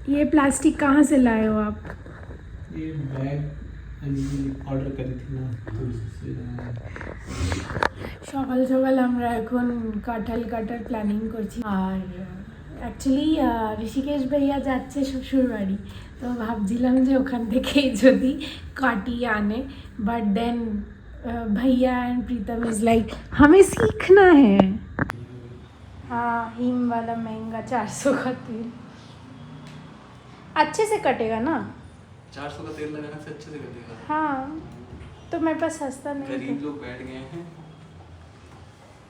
ये प्लास्टिक कहाँ से लाए हो आप? ये बैग ऑर्डर करी थी ना, तो उससे সকাল সকাল আমরা এখন কাঁঠাল কাটার প্ল্যানিং করছি। আর অ্যাকচুয়ালি ঋষিকেশ ভাইয়া যাচ্ছে শ্বশুর বাড়ি, তো ভাবছিলাম যে ওখান থেকেই যদি কাটিয়ে আনে, বাট দেন भैया एंड प्रीतम इज लाइक हमें सीखना है। हाँ, हिम वाला महंगा 400 का तेल अच्छे से कटेगा ना? 400 का तेल लगाने से अच्छे से कटेगा। हाँ, तो मेरे पास सस्ता नहीं गरीब लोग बैठ गए हैं।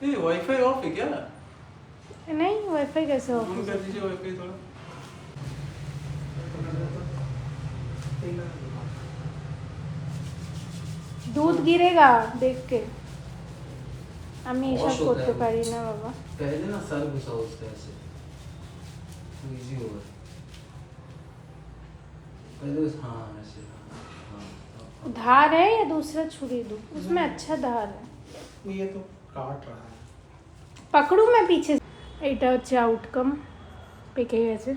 ये वाईफाई ऑफ है क्या? नहीं, वाईफाई कैसे ऑफ ऑन कर दीजिए वाईफाई थोड़ा। दूध गिरेगा देख के। আমি এসব করতে পারি না বাবা। पहले ना सर घुसाओ उससे ऐसे, इजी होगा। पहले हाँ ऐसे, हाँ धार है या दूसरा छुरी दूं? उसमें अच्छा धार है। ये तो काट रहा है। पकड़ू मैं पीछे। এটা হচ্ছে আউটকাম, পেকে গেছে।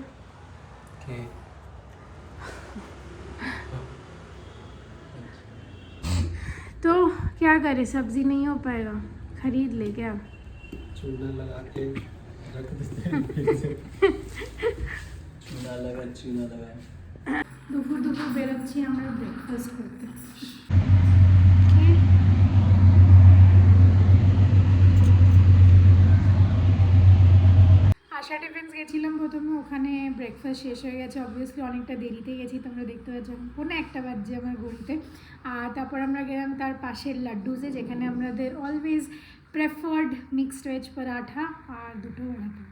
तो क्या करें, सब्जी नहीं हो पाएगा, खरीद ले क्या? चूना लगा के रख देते हैं फिर से। चूना लगा দুপুর দুপুর বেরোচ্ছি আমরা ব্রেকফাস্ট করতে। আশা টিফিনস গেছিলাম প্রথমে, ওখানে ব্রেকফাস্ট শেষ হয়ে গেছে, অবভিয়াসলি অনেকটা দেরিতে গেছি, তোমরা দেখতে পাচ্ছ পৌনে 1টা বাজছে আমার ঘুরতে। আর তারপর আমরা গেলাম তার পাশের লাড্ডুসে, যেখানে আমাদের always preferred mixed veg paratha আর 2টো পরাঠা।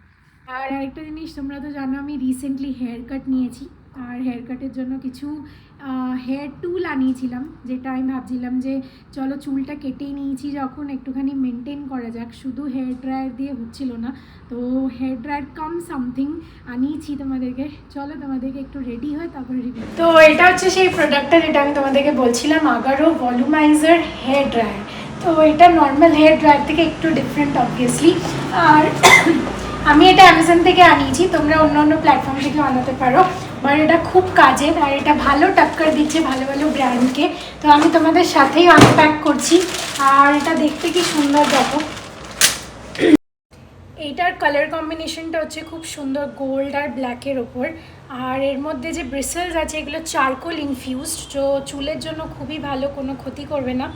আর আরেকটা জিনিস, তোমরা তো জানো আমি রিসেন্টলি হেয়ার কাট নিয়েছি, আর হেয়ার কাটের জন্য কিছু হেয়ার টুল আনিয়েছিলাম, যেটা আমি ভাবছিলাম যে চলো চুলটা কেটেই নিয়েছি যখন একটুখানি মেনটেন করা যাক, শুধু হেয়ার ড্রায়ার দিয়ে হচ্ছিল না, তো হেয়ার ড্রায়ার কাম সামথিং আনিয়েছি তোমাদেরকে। চলো তোমাদেরকে একটু রেডি হয় তারপরে রিভিউ। তো এটা হচ্ছে সেই প্রোডাক্টটা যেটা আমি তোমাদেরকে বলছিলাম, আগারো ভলিউমাইজার হেয়ার ড্রায়ার। তো এটা নর্মাল হেয়ার ড্রায়ার থেকে একটু ডিফারেন্ট অবভিয়াসলি। আর আমি এটা অ্যামাজন থেকে আনিয়েছি, তোমরা অন্য অন্য প্ল্যাটফর্ম থেকে বানাতে পারো, বাট এটা খুব কাজের আর এটা ভালো টক্কর দিচ্ছে ভালো ভালো ব্র্যান্ডকে। তো আমি তোমাদের সাথেই আনপ্যাক করছি। আর এটা দেখতে কি সুন্দর দেখো, এইটার কালার কম্বিনেশনটা হচ্ছে খুব সুন্দর, গোল্ড আর ব্ল্যাকের ওপর। আর এর মধ্যে যে ব্রিসেলস আছে এগুলো চারকোল ইনফিউজড, তো চুলের জন্য খুবই ভালো, কোনো ক্ষতি করবে না।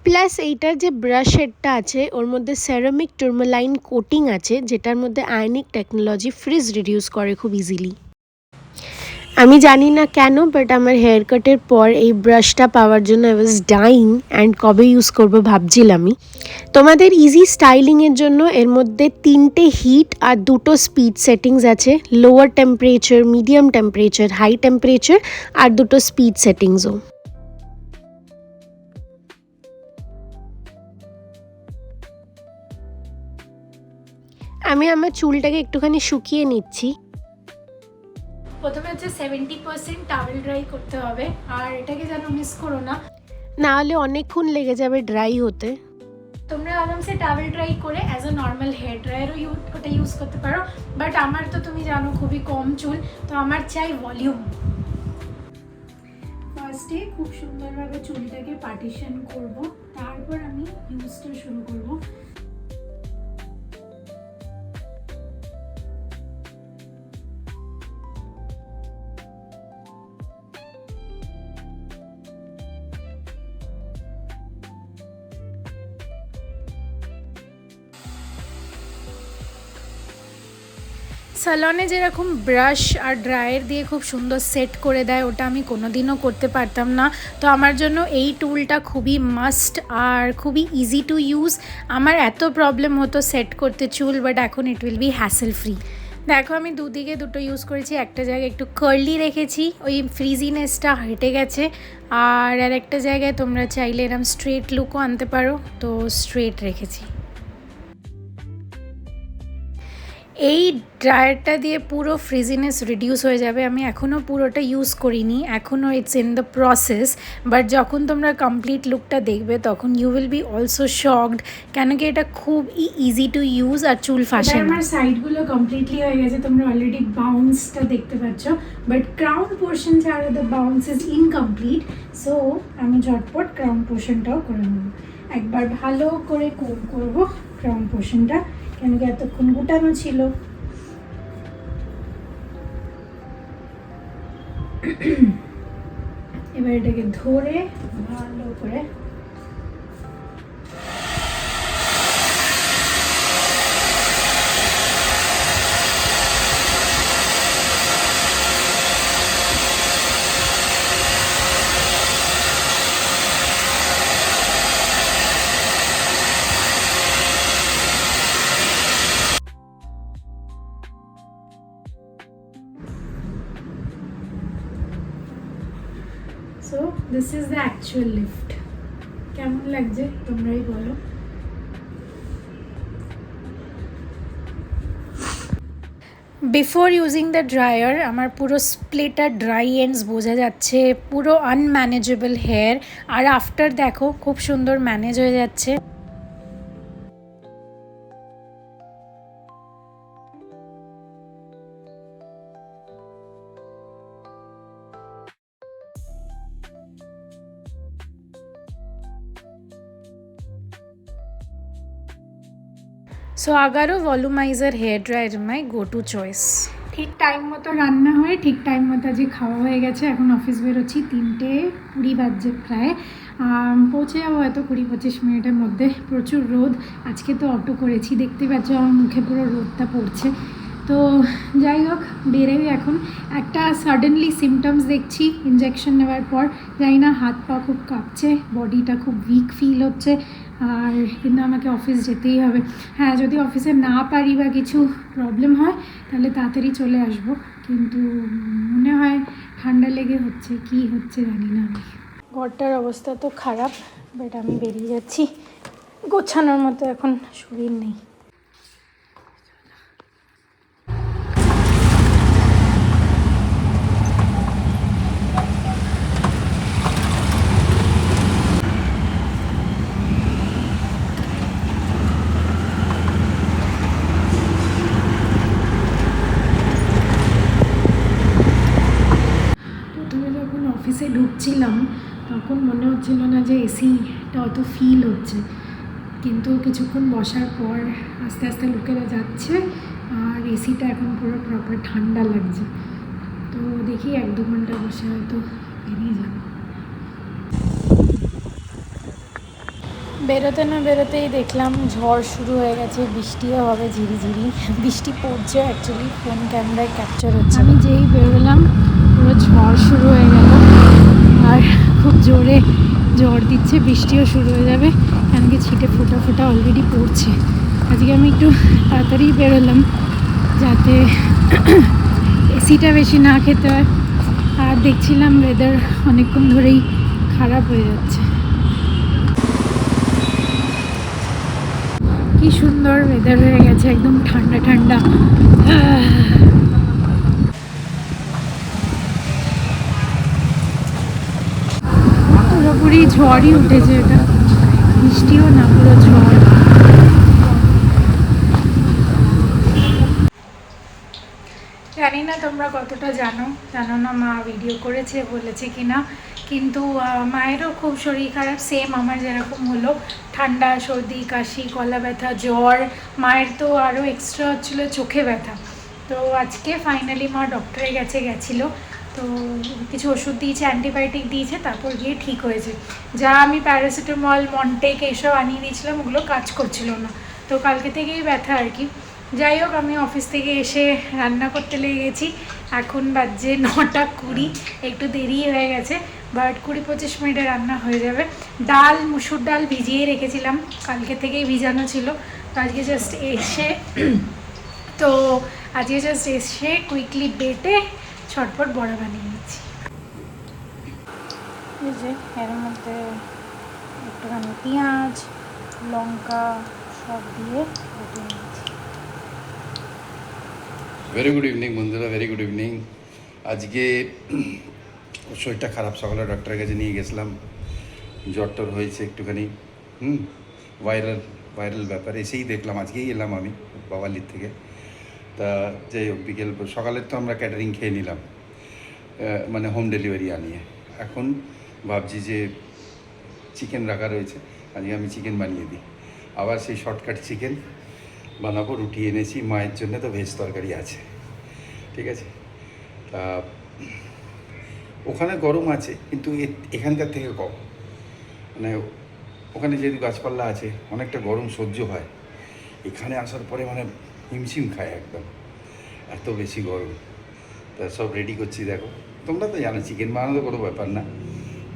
প্লাস এইটার যে ব্রাশ হেডটা আছে ওর মধ্যে সেরামিক টুরমালাইন কোটিং আছে, যেটার মধ্যে আয়নিক টেকনোলজি ফ্রিজ রিডিউস করে খুব ইজিলি। আমি জানি না কেন, বাট আমার হেয়ার কাটের পর এই ব্রাশটা পাওয়ার জন্য আই ওয়াজ ডাইং, অ্যান্ড কবে ইউজ করবো ভাবছিলামই। তোমাদের ইজি স্টাইলিংয়ের জন্য এর মধ্যে 3টে হিট আর 2টো স্পিড সেটিংস আছে, lower temperature, medium temperature, high temperature, আর 2টো স্পিড সেটিংসও। আমি আমার চুলটাকে একটুখানি শুকিয়ে নিচ্ছি। প্রথমে হচ্ছে 70% টাওয়েল ড্রাই করতে হবে, আর এটাকে যেন মিস করো না, না হলে অনেকক্ষণ লেগে যাবে ড্রাই হতে। তোমরা আরামসে টাওয়েল ড্রাই করে অ্যাজ আ নর্মাল হেয়ার ড্রায়ারও ওটা ইউজ করতে পারো, বাট আমার তো তুমি জানো খুবই কম চুল, তো আমার চাই ভলিউম। ফার্স্টে খুব সুন্দরভাবে চুলটাকে পার্টিশন করব, তারপর আমি ইউজটা শুরু করব। স্যালনে যেরকম ব্রাশ আর ড্রায়ার দিয়ে খুব সুন্দর সেট করে দেয়, ওটা আমি কোনোদিনও করতে পারতাম না। তো আমার জন্য এই টুলটা খুবই মাস্ট আর খুবই ইজি টু ইউজ। আমার এত প্রবলেম হতো সেট করতে চুল, বাট এখন it will be hassle free. দেখো আমি দুদিকে দুটো ইউজ করেছি, একটা জায়গায় একটু কার্লি রেখেছি, ওই ফ্রিজিনেসটা হেঁটে গেছে, আর একটা জায়গায় তোমরা চাইলে এরকম স্ট্রেট লুকও আনতে পারো, তো স্ট্রেট রেখেছি। এই ড্রায়ারটা দিয়ে পুরো ফ্রিজিনেস রিডিউস হয়ে যাবে। আমি এখনও পুরোটা ইউজ করিনি, এখনও it's in the process, but যখন তোমরা কমপ্লিট লুকটা দেখবে তখন you will be also shocked, কেন কি এটা খুব ইজি টু ইউজ আর চুল ফাঁসে না। আমার সাইডগুলো কমপ্লিটলি হয়ে গেছে, তোমরা অলরেডি বাউন্সটা দেখতে পাচ্ছ, বাট ক্রাউন পোর্শন ছাড়া the bounce is incomplete. So আমি ঝটপট ক্রাউন পোর্শনটাও করে নেব, একবার ভালো করে কোম করবো ক্রাউন পোর্শনটা, কেন কি এতক্ষণ গুটানো ছিল। এবার এটাকে ধরে ভালো করে so this is the actual lift. কেমন লাগছে তোমরাই বলো। বিফোর ইউজিং দ্য ড্রায়ার আমার পুরো স্প্লিট আর ড্রাই এন্ডস বোঝা যাচ্ছে, পুরো আনম্যানেজেবল হেয়ার, আর আফটার দেখো খুব সুন্দর ম্যানেজ হয়ে যাচ্ছে। So Agaro volumizer hair dryer my go to choice. ঠিক টাইম মতো রান্না হয়ে ঠিক টাইম মতো যে খাওয়া হয়ে গেছে, এখন অফিস বেরোচ্ছি, 3:20 বাজছে প্রায়। পৌঁছে যাবো হয়তো 20-25 মিনিটের মধ্যে। প্রচুর রোদ, আজকে তো অটো করেছি, দেখতে পাচ্ছ আমার মুখে পুরো রোদটা পড়ছে। তো যাই হোক বেরোই এখন। একটা সাডেনলি সিমটমস দেখছি ইনজেকশন নেওয়ার পর, জানি না, হাত পা খুব কাঁপছে, বডিটা খুব উইক ফিল হচ্ছে, আর কিন্তু আমাকে অফিস যেতেই হবে। হ্যাঁ, যদি অফিসে না পারি বা কিছু প্রবলেম হয় তাহলে তাড়াতাড়ি চলে আসব, কিন্তু মনে হয় ঠান্ডা লেগে হচ্ছে, কি হচ্ছে জানি না আমি। ঘরটার অবস্থা তো খারাপ, বাট আমি বেরিয়ে যাচ্ছি, গোছানোর মতো এখন শরীর নেই। অফিসে ঢুকছিলাম তখন মনে হচ্ছিল না যে এসিটা অত ফিল হচ্ছে, কিন্তু কিছুক্ষণ বসার পর আস্তে আস্তে লোকেরা যাচ্ছে আর এসিটা এখন পুরো প্রপার ঠান্ডা লাগছে। তো দেখি 1-2 ঘন্টা বসে হয়তো বেরিয়ে যাবো। বেরোতে না বেরোতেই দেখলাম ঝড় শুরু হয়ে গেছে, বৃষ্টিও হবে ঝিরিঝিরি, বৃষ্টি পড়ছে, অ্যাকচুয়ালি ফোন ক্যামেরায় ক্যাপচার হচ্ছে। আমি যেই বেরোলাম পুরো ঝড় শুরু হয়ে গেল, আর খুব জোরে ঝড় দিচ্ছে, বৃষ্টিও শুরু হয়ে যাবে, কেন কি ছিটে ফোটা ফোটা অলরেডি পড়ছে। আজকে আমি একটু তাড়াতাড়ি বেরোলাম যাতে এসিটা বেশি না খেতে হয়, আর দেখছিলাম ওয়েদার অনেকক্ষণ ধরেই খারাপ হয়ে যাচ্ছে। কি সুন্দর ওয়েদার হয়ে গেছে, একদম ঠান্ডা ঠান্ডা। পুরোপুরি ঝড়ই উঠেছে, এটা বৃষ্টিও না, পুরো ঝড়। জানি না তোমরা কতটা জানো না মা ভিডিও করেছে বলেছে কিনা, কিন্তু মায়েরও খুব শরীর খারাপ, সেম আমার যেরকম হলো, ঠান্ডা, সর্দি, কাশি, গলা ব্যথা, জ্বর, মায়ের তো আরও এক্সট্রা হচ্ছিলো চোখে ব্যথা। তো আজকে ফাইনালি মা ডক্টরে গেছিলো, তো কিছু ওষুধ দিয়েছে, অ্যান্টিবায়োটিক দিয়েছে, তারপর গিয়ে ঠিক হয়েছে। যা আমি প্যারাসিটামল, মন্টেক এইসব আনিয়ে দিয়েছিলাম, ওগুলো কাজ করছিল না, তো কালকে থেকেই ব্যথা আর কি। যাই হোক আমি অফিস থেকে এসে রান্না করতে লেগে গেছি, এখন বাজে 9:20, একটু দেরি হয়ে গেছে, বাট 20-25 মিনিটে রান্না হয়ে যাবে। ডাল, মুসুর ডাল ভিজিয়ে রেখেছিলাম, কালকে থেকেই ভিজানো ছিল, তো আজকে জাস্ট এসে কুইকলি বেটে ছটপট বড়া বানিয়ে নিচ্ছি। এই যে এর মধ্যে একটুখানি পেঁয়াজ, লঙ্কা সব দিয়ে বেটে নিয়েছি। ভেরি গুড ইভিনিং বন্ধুরা, ভেরি গুড ইভিনিং। আজকে শরীরটা খারাপ, সকালে ডক্টরের কাছে নিয়ে গেছিলাম, জ্বর টর হয়েছে একটুখানি, ভাইরাল ভাইরাল ব্যাপার। এসেই দেখলাম, আজকেই এলাম আমি বাওয়ালির থেকে। তা যাই হোক, বিকেল সকালের তো আমরা ক্যাটারিং খেয়ে নিলাম, মানে হোম ডেলিভারি আনিয়ে। এখন ভাবছি যে চিকেন রাখা রয়েছে, আজকে আমি চিকেন বানিয়ে দিই। আবার সেই শর্টকাট চিকেন বানাবো। রুটি এনেছি মায়ের জন্য, তো ভেজ তরকারি আছে, ঠিক আছে। তা ওখানে গরম আছে, কিন্তু এখানকার থেকে কম। মানে ওখানে যেহেতু গাছপালা আছে, অনেকটা গরম সহ্য হয়। এখানে আসার পরে মানে হিমশিম খায় একদম, এত বেশি গরম। তা সব রেডি করছি, দেখো। তোমরা তো জানো চিকেন বানানো কোনো ব্যাপার না।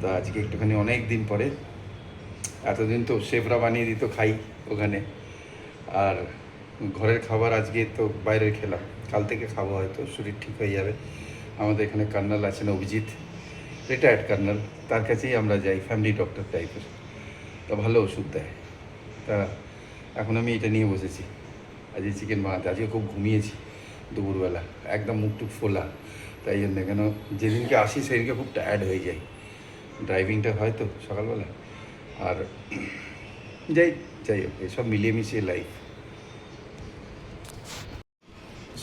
তো আজকে একটুখানি অনেক দিন পরে, এতদিন তো শেফরা বানিয়ে দিত, খাই ওখানে। আর ঘরের খাবার আজকে তো বাইরে খেলাম, কাল থেকে খাবো, হয়তো শরীর ঠিক হয়ে যাবে। আমাদের এখানে কর্নাল আছেন অভিজিৎ, রিটায়ার্ড কর্নাল, তার কাছেই আমরা যাই, ফ্যামিলি ডক্টর টাইপের। তা ভালো ওষুধ দেয়। তা এখন আমি এটা নিয়ে বসেছি আজকে চিকেন বানাতে। আজকে খুব ঘুমিয়েছি দুপুরবেলা, একদম মুখটুক ফোলা। তাই জন্য, কেন যেদিনকে আসি সেদিনকে খুব টায়ার্ড হয়ে যাই, ড্রাইভিংটা হয় তো সকালবেলা। আর যাই হোক, এসব মিলিয়ে মিশিয়ে লাইফ।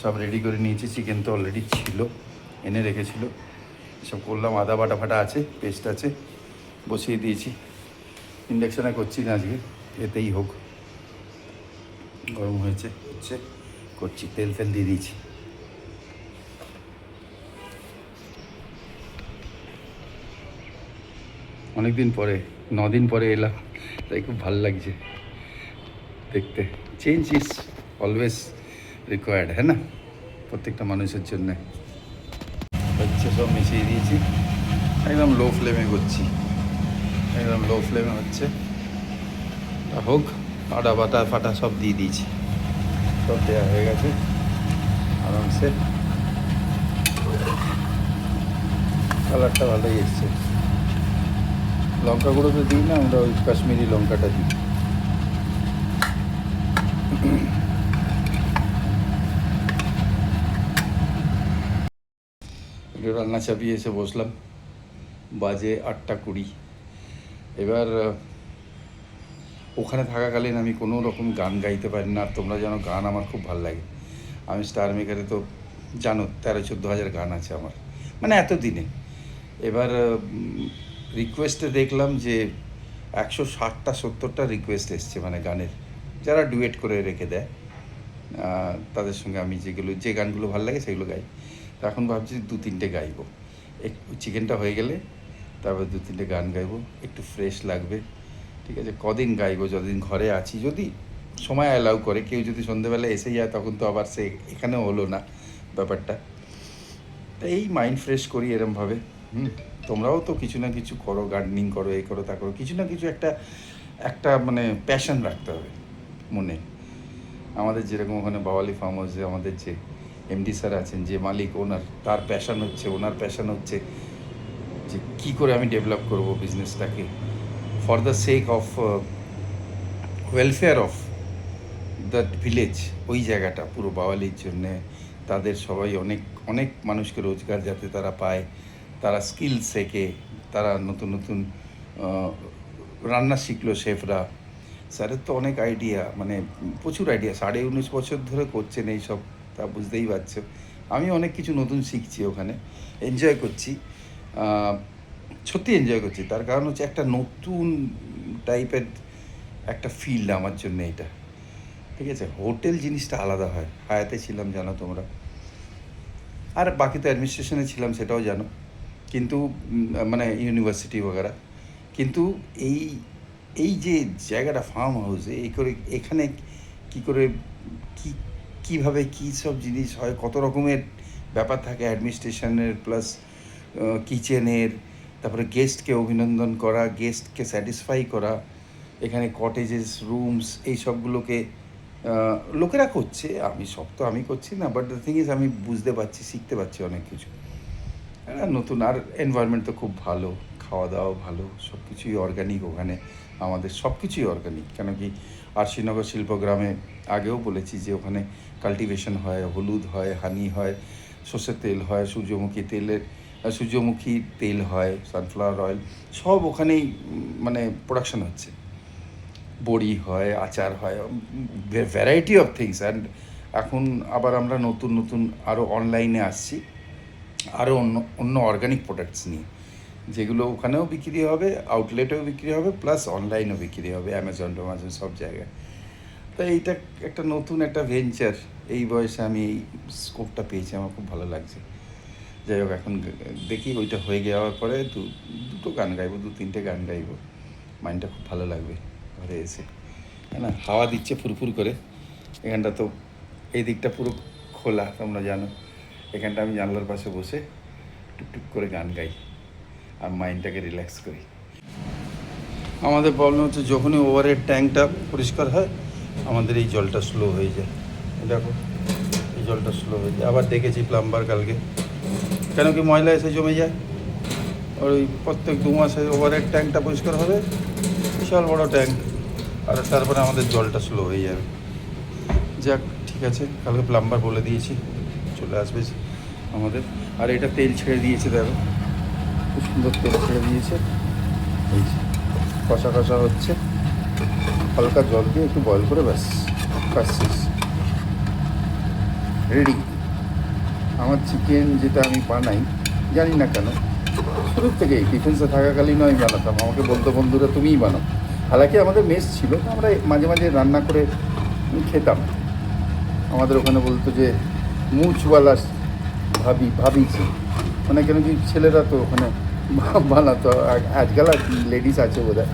সব রেডি করে নিয়েছি, চিকেন তো অলরেডি ছিল, এনে রেখেছিল। সব করলাম, আদা বাটা ফাটা আছে, পেস্ট আছে, বসিয়ে দিয়েছি। ইন্ডাকশানে করছি না আজকে, এতেই হোক। গরম হচ্ছে করছি, তেল দিয়ে দিয়েছি। অনেক দিন পরে, 9 দিন পরে এলাম, তাই খুব ভালো লাগছে দেখতে। চেঞ্জ ইজ অলওয়েজ রিকোয়ার্ড, হ্যাঁ না, প্রত্যেকটা মানুষের জন্যে। হচ্ছে, সব মিশিয়ে দিয়েছি, একদম লো ফ্লেমে করছি, একদম লো ফ্লেমে হচ্ছে। হোক, আদা বাটা ফাটা সব দিয়ে দিয়েছি, সব দেওয়া হয়ে গেছে আরামসে। কালারটা ভালোই এসছে। লঙ্কা গুঁড়ো তো দিই না আমরা, ওই কাশ্মীরি লঙ্কাটা দিই। একটু রান্না চাপিয়ে এসে বসলাম, বাজে 8:20। এবার ওখানে থাকাকালীন আমি কোনো রকম গান গাইতে পারি না। আর তোমরা জানো গান আমার খুব ভালো লাগে। আমি স্টার মেকারে তো জানো 13-14 হাজার গান আছে আমার, মানে এতদিনে। এবার রিকোয়েস্টে দেখলাম যে 160-70টা রিকোয়েস্ট এসছে, মানে গানের, যারা ডুয়েট করে রেখে দেয় তাদের সঙ্গে আমি যে গানগুলো ভালো লাগে সেগুলো গাই। তো এখন ভাবছি 2-3টে গাইবো, একটু চিকেনটা হয়ে গেলে তারপর 2-3টে গান গাইবো, একটু ফ্রেশ লাগবে, ঠিক আছে। কদিন গাইবো, যতদিন ঘরে আছি, যদি সময় অ্যালাউ করে। কেউ যদি সন্ধেবেলা এসে যায় তখন তো আবার সে এখানেও হলো না ব্যাপারটা। এই মাইন্ড ফ্রেশ করি এরমভাবে। তোমরাও তো কিছু না কিছু করো, গার্ডেনিং করো, এই করো তা করো, কিছু না কিছু একটা মানে প্যাশন রাখতে হবে মনে। আমাদের যেরকম ওখানে বাওয়ালি ফার্ম হাউসে আমাদের যে এমডি স্যার আছেন, যে মালিক, তার ওনার প্যাশন হচ্ছে যে কী করে আমি ডেভেলপ করবো বিজনেসটাকে for the sake of welfare of that village. ওই জায়গাটা পুরো বাওয়ালির জন্যে, তাদের সবাই অনেক মানুষকে রোজগার যাতে তারা পায়, তারা স্কিল শেখে, তারা নতুন নতুন রান্না শিখলো শেফরা। স্যারের তো অনেক আইডিয়া, মানে প্রচুর আইডিয়া, 19.5 বছর ধরে করছেন এইসব, তা বুঝতেই পারছো। আমি অনেক কিছু নতুন শিখছি ওখানে, এনজয় করছি, সত্যি এনজয় করছি। তার কারণ হচ্ছে একটা নতুন টাইপের একটা ফিল্ড আমার জন্য এটা, ঠিক আছে। হোটেল জিনিসটা আলাদা হয়, হায়াতে ছিলাম জানো তোমরা, আর বাকি তো অ্যাডমিনিস্ট্রেশনে ছিলাম সেটাও জানো, কিন্তু মানে ইউনিভার্সিটি বগেরা। কিন্তু এই যে জায়গাটা ফার্ম হাউসে, এখানে কীভাবে কী সব জিনিস হয়, কত রকমের ব্যাপার থাকে অ্যাডমিনিস্ট্রেশনের, প্লাস কিচেনের, তারপরে গেস্টকে অভিনন্দন করা, গেস্টকে স্যাটিসফাই করা, এখানে কটেজেস, রুমস, এই সবগুলোকে লোকেরা করছে। আমি করছি না, বাট দ্য থিং ইজ আমি বুঝতে পারছি, শিখতে পারছি অনেক কিছু। নতুন, আর এনভায়রনমেন্ট তো খুব ভালো, খাওয়া দাওয়া ভালো, সব কিছুই অর্গানিক ওখানে, আমাদের সব কিছুই অর্গানিক। কেন কি আরশিনগর শিল্পগ্রামে আগেও বলেছি যে ওখানে কাল্টিভেশন হয়, হলুদ হয়, হানি হয়, সর্ষের তেল হয়, সূর্যমুখী তেল হয়, সানফ্লাওয়ার অয়েল, সব ওখানেই মানে প্রোডাকশন হচ্ছে। বড়ি হয়, আচার হয়, ভ্যারাইটি অফ থিংস। অ্যান্ড এখন আবার আমরা নতুন নতুন আরও অনলাইনে আসছি, আরও অন্য অর্গানিক প্রোডাক্টস নিয়ে, যেগুলো ওখানেও বিক্রি হবে, আউটলেটেও বিক্রি হবে, প্লাস অনলাইনেও বিক্রি হবে, অ্যামাজন সব জায়গায়। তো এইটা একটা নতুন একটা ভেঞ্চার, এই বয়সে আমি এই স্কোপটা পেয়েছি, আমার খুব ভালো লাগছে। যাই হোক, এখন দেখি ওইটা হয়ে যাওয়ার পরে দুটো গান গাইবো, 2-3টে গান গাইবো, মাইন্ডটা খুব ভালো লাগবে ঘরে এসে, হ্যাঁ না? হাওয়া দিচ্ছে ফুরফুর করে, এখানটা তো এই দিকটা পুরো খোলা, তোমরা জানো। এখানটা আমি জানলার পাশে বসে টুকটুক করে গান গাই আর মাইন্ডটাকে রিল্যাক্স করি। আমাদের প্রবলেম হচ্ছে যখনই ওভারের ট্যাঙ্কটা পরিষ্কার হয়, আমাদের এই জলটা স্লো হয়ে যায়। দেখো, এই জলটা স্লো হয়ে যায়। আবার দেখেছি প্লাম্বার কালকে, কেন কি ময়লা এসে জমে যায়, ওই প্রত্যেক 2 মাসে ওভারের ট্যাঙ্কটা পরিষ্কার হবে, বিশাল বড় ট্যাঙ্ক, আর তারপরে আমাদের জলটা স্লো হয়ে যাবে। যাক, ঠিক আছে, কালকে প্লাম্বার বলে দিয়েছি, চলে আসবে আমাদের। আর এটা তেল ছেড়ে দিয়েছে, দেখো খুব সুন্দর তেল ছেড়ে দিয়েছে, এই কষা কষা হচ্ছে, হালকা জল দিয়ে একটু বয়েল করে ব্যাস কাজ শেষ, রেডি। আমার চিকেন যেটা আমি বানাই, জানি না কেন শুরু থেকেই ডিফেন্সে থাকাকালীন আমি বানাতাম, আমাকে বলতো বন্ধুরা তুমিই বানাও। হালাকি আমাদের মেস ছিল, আমরা মাঝে মাঝে রান্না করে খেতাম। আমাদের ওখানে বলতো যে মুচওয়ালা ভাবিছি, মানে কেন কি ছেলেরা তো ওখানে বানাতো, আজকাল আর লেডিস আছে বোধহয়।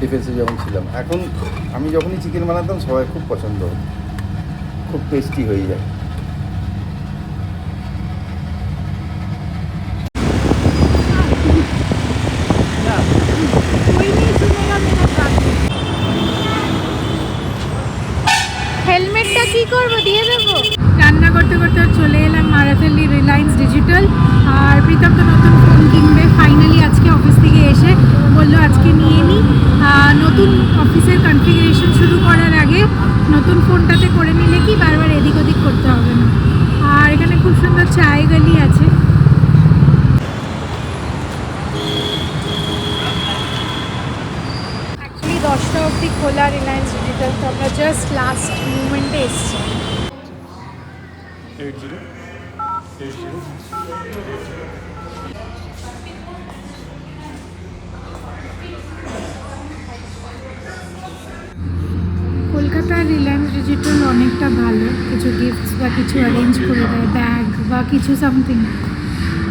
ডিফেন্সে যখন ছিলাম, এখন আমি যখনই চিকেন বানাতাম সবাই খুব পছন্দ হতো, খুব টেস্টি হয়ে যায়। হেলমেটটা কি করব, দিয়ে দেবো? রান্না করতে করতে চলে এলাম মারাথালি রিলায়েন্স ডিজিটাল। আর প্রীতম তো নতুন ফোন কিনবে, ফাইনালি আজকে অফিস থেকে এসে বললো আজকে নিয়ে নিই। নতুন অফিসের কনফিগারেশন শুরু করার আগে নতুন ফোনটাতে করে নিলে কি বারবার এদিক ওদিক করতে হবে না। আর এখানে খুব সুন্দর চায় গলি আছে। অ্যাকচুয়ালি 10টা অবধি খোলা রিলায়েন্স ডিজিটাল, তো আমরা জাস্ট লাস্ট মুভমেন্টে এসেছি। কলকাতার রিলায়েন্স ডিজিটাল অনেকটা ভালো, কিছু গিফটস বা কিছু অ্যারেঞ্জ করে দেয়, ব্যাগ বা কিছু সামথিং।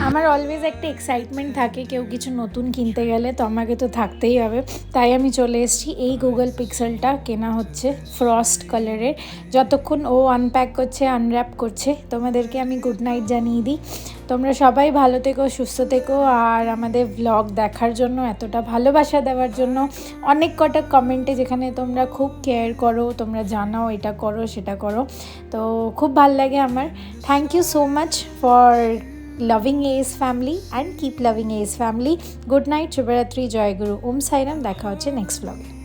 আমার অলওয়েজ একটা এক্সাইটমেন্ট থাকে কেউ কিছু নতুন কিনতে গেলে, তো আমাকে তো থাকতেই হবে। তাই আমি চলে এসেছি, এই গুগল পিক্সেলটা কেনা হচ্ছে ফ্রস্ট কালারের। যতক্ষণ ও আনপ্যাক করছে, আনর্যাপ করছে, তোমাদেরকে আমি গুড নাইট জানিয়ে দিই। তোমরা সবাই ভালো থেকো, সুস্থ থেকো, আর আমাদের ব্লগ দেখার জন্য, এতটা ভালোবাসা দেওয়ার জন্য, অনেক কটা কমেন্টে যেখানে তোমরা খুব কেয়ার করো, তোমরা জানাও এটা করো সেটা করো, তো খুব ভাল লাগে আমার। Thank you so much for loving AS family and keep loving AS family. Good night, Shubharatri, Jai Guru, Om Sai Ram, দেখা হচ্ছে নেক্সট ব্লগে।